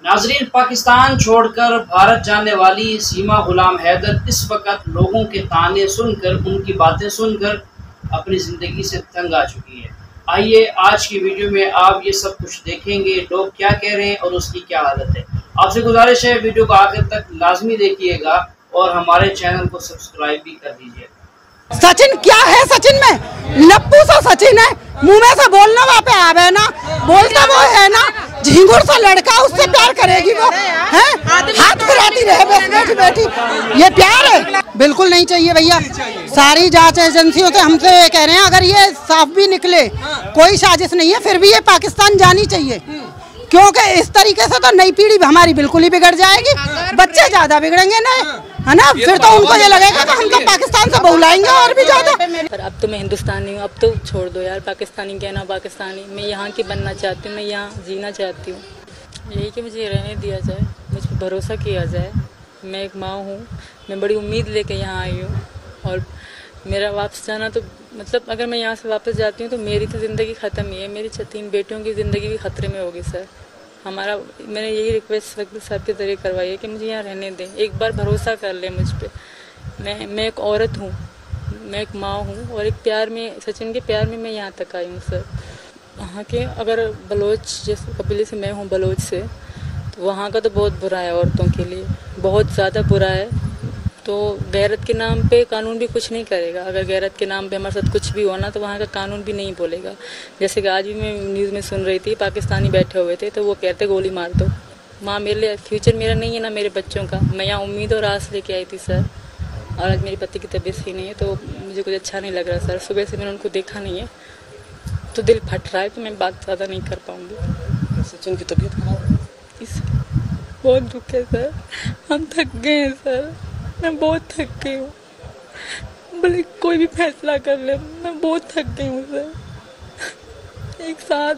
नाजरीन, पाकिस्तान छोड़कर भारत जाने वाली सीमा गुलाम हैदर इस वक्त लोगों के ताने सुनकर, उनकी बातें सुनकर अपनी ज़िंदगी से तंग आ चुकी है। आइए आज की वीडियो में आप ये सब कुछ देखेंगे, लोग क्या कह रहे हैं और उसकी क्या हालत है। आपसे गुजारिश है वीडियो को आखिर तक लाजमी देखिएगा और हमारे चैनल को सब्सक्राइब भी कर दीजिए। सचिन क्या है? सचिन में लप्पू सा सचिन है, मुंह में से बोलना वहाँ पे आवे ना, बोलता वो है ना, झिंगुर सा लड़का, उससे प्यार करेगी वो है? हाथ फिराती रहे बस बैठी बैठी, ये प्यार है? बिल्कुल नहीं चाहिए भैया। सारी जांच एजेंसियों से हमसे ये कह रहे हैं, अगर ये साफ भी निकले कोई साजिश नहीं है, फिर भी ये पाकिस्तान जानी चाहिए, क्योंकि इस तरीके से तो नई पीढ़ी हमारी बिल्कुल ही बिगड़ जाएगी, बच्चे ज्यादा बिगड़ेंगे ना, है ना? फिर तो उनको ये लगेगा कि हम तो पाकिस्तान से बहुलाएंगे और भी ज्यादा। पर अब तो मैं हिंदुस्तानी हूँ, अब तो छोड़ दो यार पाकिस्तानी कहना। पाकिस्तानी मैं यहाँ की बनना चाहती हूँ, मैं यहाँ जीना चाहती हूँ। यही कि मुझे रहने दिया जाए, मुझ पर भरोसा किया जाए। मैं एक माँ हूँ, मैं बड़ी उम्मीद लेके यहाँ आई हूँ, और मेरा वापस जाना तो मतलब अगर मैं यहाँ से वापस जाती हूँ तो मेरी तो ज़िंदगी ख़त्म ही है, मेरी 3 बेटियों की ज़िंदगी भी ख़तरे में होगी सर। हमारा मैंने यही रिक्वेस्ट वक्त साहब के ज़रिए करवाई है कि मुझे यहाँ रहने दें, एक बार भरोसा कर ले मुझ पे। मैं एक औरत हूँ, मैं एक माँ हूँ, और एक प्यार में, सचिन के प्यार में मैं यहाँ तक आई हूँ सर। वहाँ के अगर बलोच, जैसे कबीले से मैं हूँ बलोच से, तो वहाँ का तो बहुत बुरा है औरतों के लिए, बहुत ज़्यादा बुरा है। तो गैरत के नाम पे कानून भी कुछ नहीं करेगा। अगर गैरत के नाम पे हमारे साथ कुछ भी होना तो वहाँ का कानून भी नहीं बोलेगा। जैसे कि आज भी मैं न्यूज़ में सुन रही थी, पाकिस्तानी बैठे हुए थे तो वो कहते गोली मार दो। माँ मेरे लिए फ्यूचर मेरा नहीं है ना मेरे बच्चों का। मैं यहाँ उम्मीद और आस लेके आई थी सर, और आज मेरे पति की तबीयत सही नहीं है तो मुझे कुछ अच्छा नहीं लग रहा सर। सुबह से मैंने उनको देखा नहीं है तो दिल फट रहा है, तो मैं बात ज़्यादा नहीं कर पाऊँगी। सचिन की तबीयत खराब, इस बहुत दुख है सर, हम थक गए हैं सर, मैं बहुत थक गई हूँ। भले कोई भी फैसला कर ले, मैं बहुत थक गई हूँ सर। एक साथ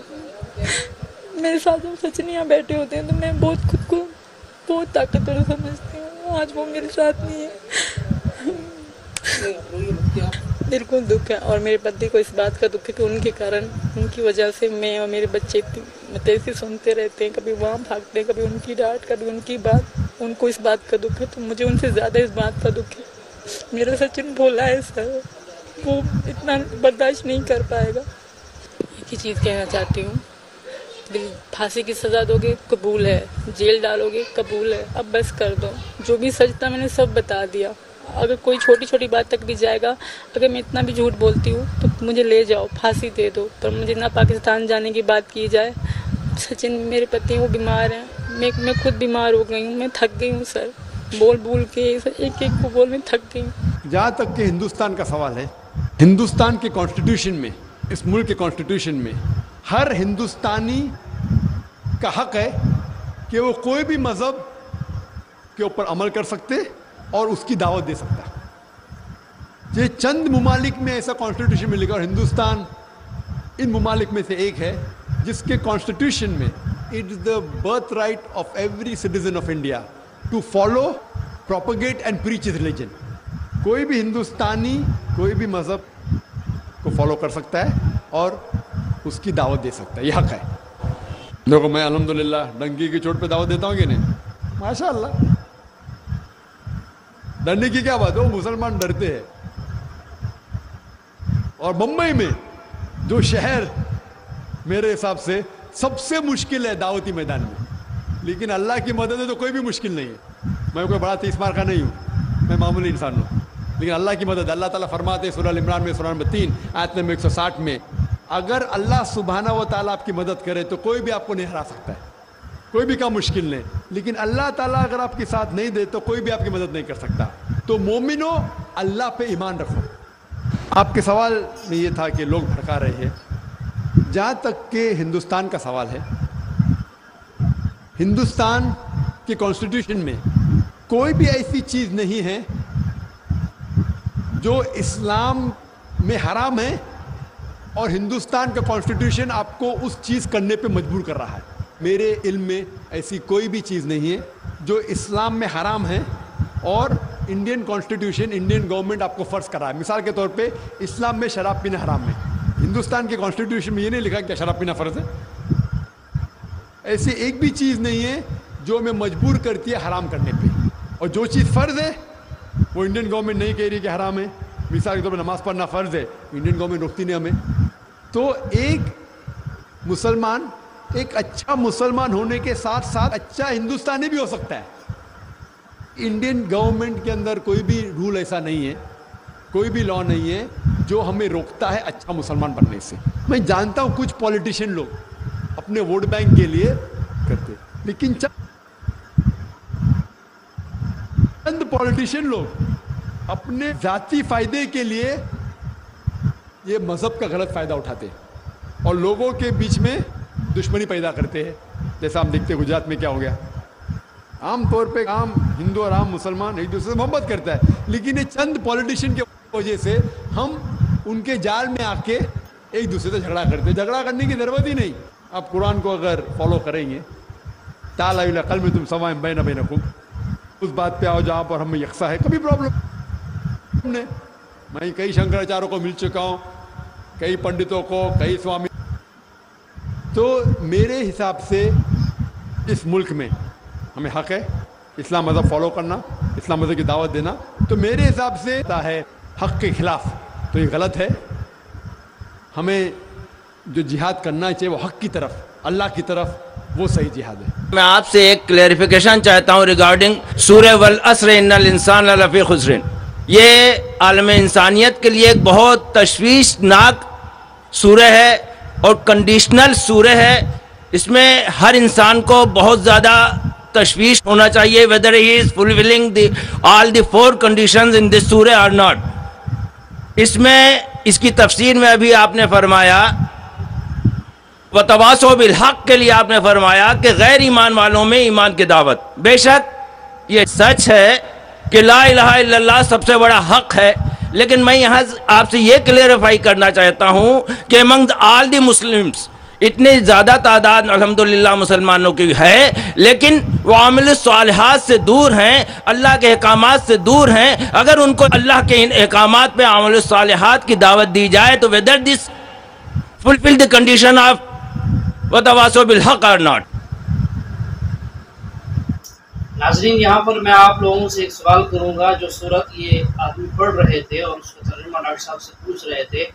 मेरे साथ जब सचिन यहाँ बैठे होते हैं तो मैं बहुत खुद को बहुत ताकतवर समझती हूँ। आज वो मेरे साथ नहीं है, दिल को दुख है। और मेरे पति को इस बात का दुख है कि उनके कारण, उनकी वजह से मैं और मेरे बच्चे मतलब ऐसे सुनते रहते हैं, कभी वहाँ भागते हैं, कभी उनकी डांट, कभी उनकी बात। उनको इस बात का दुख है तो मुझे उनसे ज़्यादा इस बात का दुख है। मेरा सचिन भोला है सर, वो इतना बर्दाश्त नहीं कर पाएगा। एक ही चीज़ कहना चाहती हूँ, फांसी की सज़ा दोगे कबूल है, जेल डालोगे कबूल है, अब बस कर दो। जो भी सच था मैंने सब बता दिया। अगर कोई छोटी छोटी बात तक भी जाएगा, अगर मैं इतना भी झूठ बोलती हूँ तो मुझे ले जाओ, फांसी दे दो, पर मुझे ना पाकिस्तान जाने की बात की जाए। सचिन मेरे पति वो बीमार हैं, मैं खुद बीमार हो गई हूँ, मैं थक गई हूँ सर, बोल के एक को बोल में थक गई हूँ। जहाँ तक कि हिंदुस्तान का सवाल है, हिंदुस्तान के कॉन्स्टिट्यूशन में, इस मुल्क के कॉन्स्टिट्यूशन में हर हिंदुस्तानी का हक है कि वो कोई भी मज़हब के ऊपर अमल कर सकते और उसकी दावत दे सकता है। ये चंद मुमालिक में ऐसा कॉन्स्टिट्यूशन में लिखा, और हिंदुस्तान इन मुमालिक में से एक है जिसके कॉन्स्टिट्यूशन में it is the birth right of every citizen of India to follow, propagate and preach religion. कोई भी हिंदुस्तानी कोई भी मज़हब को फॉलो कर सकता है और उसकी दावत दे सकता है, यह हक है। देखो मैं अल्हम्दुलिल्लाह डंकी की चोट पे दावत देता हूँ कि नहीं? माशाअल्लाह, डरने की क्या बात है, वो मुसलमान डरते हैं। और मुंबई में जो शहर मेरे हिसाब से सबसे मुश्किल है दावती मैदान में, लेकिन अल्लाह की मदद है तो कोई भी मुश्किल नहीं है। मैं कोई बड़ा 30 मार का नहीं हूँ, मैं मामूली इंसान हूँ, लेकिन अल्लाह की मदद। अल्लाह ताला फरमाते हैं सूरह अल इमरान में, सूरह नंबर 3 आयत नंबर 160 में, अगर अल्लाह सुब्हाना व ताला आपकी मदद करे तो कोई भी आपको नहीं हरा सकता है, कोई भी काम मुश्किल नहीं। लेकिन अल्लाह ताला अगर आपके साथ नहीं दे तो कोई भी आपकी मदद नहीं कर सकता। तो मोमिनो अल्लाह पे ईमान रखो। आपके सवाल में ये था कि लोग भड़का रहे हैं। जहाँ तक कि हिंदुस्तान का सवाल है, हिंदुस्तान के कॉन्स्टिट्यूशन में कोई भी ऐसी चीज़ नहीं है जो इस्लाम में हराम है और हिंदुस्तान का कॉन्स्टिट्यूशन आपको उस चीज़ करने पे मजबूर कर रहा है। मेरे इल्म में ऐसी कोई भी चीज़ नहीं है जो इस्लाम में हराम है और इंडियन कॉन्स्टिट्यूशन, इंडियन गवर्नमेंट आपको फ़र्ज़ कर रहा है। मिसाल के तौर पे इस्लाम में शराब पीना हराम है, हिंदुस्तान के कॉन्स्टिट्यूशन में ये नहीं लिखा कि शराब पीना फ़र्ज़ है। ऐसी एक भी चीज़ नहीं है جو ہمیں مجبور کرتی ہے حرام کرنے پہ. اور جو چیز فرض ہے وہ انڈین گورنمنٹ نہیں کہہ رہی کہ حرام ہے. مثال کے طور پہ نماز پڑھنا فرض ہے, انڈین گورنمنٹ روکتی نہیں ہمیں. تو ایک مسلمان ایک اچھا مسلمان ہونے کے ساتھ ساتھ اچھا ہندوستانی بھی ہو سکتا ہے. انڈین گورنمنٹ کے اندر کوئی بھی رول ایسا نہیں ہے, کوئی بھی لا نہیں ہے جو ہمیں روکتا ہے اچھا مسلمان بننے سے. میں جانتا ہوں کچھ پولیٹیشین لوگ اپنے ووٹ بینک کے لیے کرتے, لیکن چند پولیٹیشین لوگ اپنے ذاتی فائدے کے لیے یہ مذہب کا غلط فائدہ اٹھاتے اور لوگوں کے بیچ میں دشمنی پیدا کرتے ہیں. جیسا ہم دیکھتے ہیں گجرات میں کیا ہو گیا. عام طور پہ عام ہندو اور عام مسلمان ایک دوسرے سے محبت کرتا ہے, لیکن یہ چند پولیٹیشین کی وجہ سے ہم ان کے جال میں آ کے ایک دوسرے سے جھگڑا کرتے ہیں. جھگڑا کرنے کی ضرورت ہی نہیں. آپ قرآن کو اگر فالو کریں گے, تعالیٰ الی قلبکم سواء بین بینکم, اس بات پہ آؤ جہاں پر ہمیں یکساں ہے. کبھی پرابلم نہیں. میں کئی شنکراچاریوں کو مل چکا ہوں, کئی پنڈتوں کو, کئی سوامی. تو میرے حساب سے اس ملک میں ہمیں حق ہے اسلام مذہب فالو کرنا, اسلام مذہب کی دعوت دینا. تو میرے حساب سے ہے حق کے خلاف, تو یہ غلط ہے. ہمیں جو جہاد کرنا چاہیے وہ حق کی طرف, اللہ کی طرف, وہ صحیح جہاد ہے. میں آپ سے ایک کلیریفیکیشن چاہتا ہوں ریگارڈنگ سورہ والعصر ان الانسان لفی خسر. یہ عالم انسانیت کے لیے ایک بہت تشویشناک سورہ ہے اور کنڈیشنل سورہ ہے. اس میں ہر انسان کو بہت زیادہ تشویش ہونا چاہیے whether he is fulfilling all the 4 conditions in this surah or not. اس میں اس کی تفسیر میں ابھی آپ نے فرمایا وَتَوَاصَوْا بِالْحَقِّ کے لیے آپ نے فرمایا کہ غیر ایمان والوں میں ایمان کی دعوت. بے شک یہ سچ ہے کہ لا الہ الا اللہ سب سے بڑا حق ہے, لیکن میں یہاں آپ سے یہ کلیریفائی کرنا چاہتا ہوں کہ among all the Muslims اتنی زیادہ تعداد الحمدللہ مسلمانوں کی ہے, لیکن وہ عامل الصالحات سے دور ہیں, اللہ کے احکامات سے دور ہیں. اگر ان کو اللہ کے ان احکامات پہ عامل الصالحات کی دعوت دی جائے تو whether this fulfill the condition of وَتَوَاصَوْا بِالْحَقِّ or not. ناظرین, یہاں پر میں آپ لوگوں سے ایک سوال کروں گا. جو صورت یہ آدمی پڑھ رہے تھے اور اس کا ترجمہ ڈاکٹر صاحب سے پوچھ رہے تھے,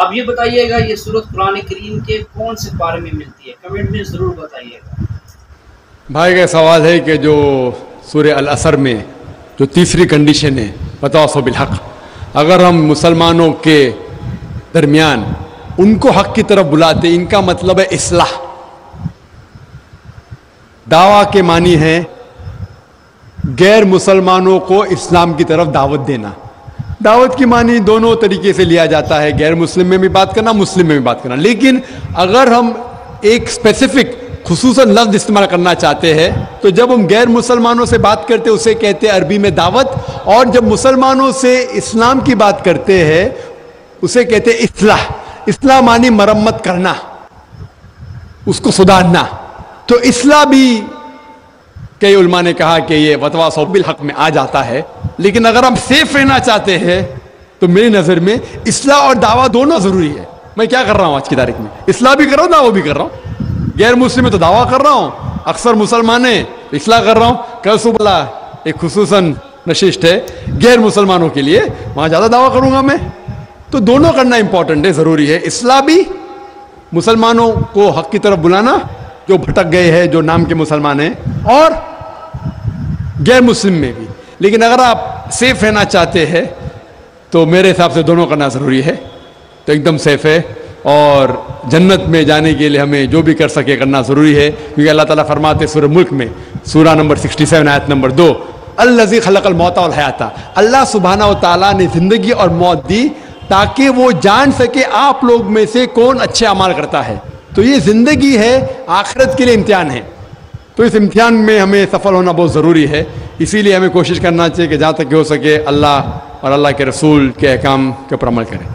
آپ یہ بتائیے گا یہ صورت قرآن کریم کے کون سے پارے میں ملتی ہے؟ کمنٹ میں ضرور بتائیے گا. بھائی کا سوال ہے کہ جو سورہ العصر میں جو تیسری کنڈیشن ہے وَتَوَاصَوْا بِالْحَقِّ, اگر ہم مسلمانوں کے درمیان ان کو حق کی طرف بلاتے, ان کا مطلب ہے اصلاح. دعویٰ کے معنی ہے غیر مسلمانوں کو اسلام کی طرف دعوت دینا. دعوت کی معنی دونوں طریقے سے لیا جاتا ہے, غیر مسلم میں بھی بات کرنا, مسلم میں بھی بات کرنا. لیکن اگر ہم ایک اسپیسیفک خصوصاً لفظ استعمال کرنا چاہتے ہیں تو جب ہم غیر مسلمانوں سے بات کرتے اسے کہتے ہیں عربی میں دعوت, اور جب مسلمانوں سے اسلام کی بات کرتے ہیں اسے کہتے ہیں اصلاح. اصلاح معنی مرمت کرنا, اس کو سدھارنا. تو اصلاح بھی کئی علماء نے کہا کہ یہ وَتَوَاصَوْا بِالْحَقِّ میں آ جاتا ہے. لیکن اگر ہم سیف رہنا چاہتے ہیں تو میری نظر میں اصلاح اور دعویٰ دونوں ضروری ہے. میں کیا کر رہا ہوں آج کی تاریخ میں؟ اصلاح بھی کر رہا ہوں, دعویٰ بھی کر رہا ہوں. غیر مسلم میں تو دعویٰ کر رہا ہوں, اکثر مسلمان ہیں اصلاح کر رہا ہوں. کل صبح ایک خصوصاً نشست ہے غیر مسلمانوں کے لیے, وہاں زیادہ دعویٰ کروں گا میں. تو دونوں کرنا امپورٹنٹ ہے, ضروری ہے. اصلاح بھی مسلمانوں کو حق کی طرف بلانا جو بھٹک گئے ہیں, جو نام کے مسلمان ہیں, اور غیر مسلم میں بھی. لیکن اگر آپ سیف رہنا چاہتے ہیں تو میرے حساب سے دونوں کرنا ضروری ہے. تو ایک دم سیف ہے, اور جنت میں جانے کے لیے ہمیں جو بھی کر سکے کرنا ضروری ہے. کیونکہ اللہ تعالیٰ فرماتے سورہ ملک میں سورہ نمبر 67 آیت نمبر 2, الذی خلق الموت والحیات, اللہ سبحانہ و تعالیٰ نے زندگی اور موت دی تاکہ وہ جان سکے آپ لوگ میں سے کون اچھے اعمال کرتا ہے. تو یہ زندگی ہے, آخرت کے لیے امتحان ہے. تو اس امتحان میں ہمیں سفل ہونا بہت ضروری ہے. اسی لیے ہمیں کوشش کرنا چاہیے کہ جہاں تک ہو سکے اللہ اور اللہ کے رسول کے احکام کے اوپر عمل کریں.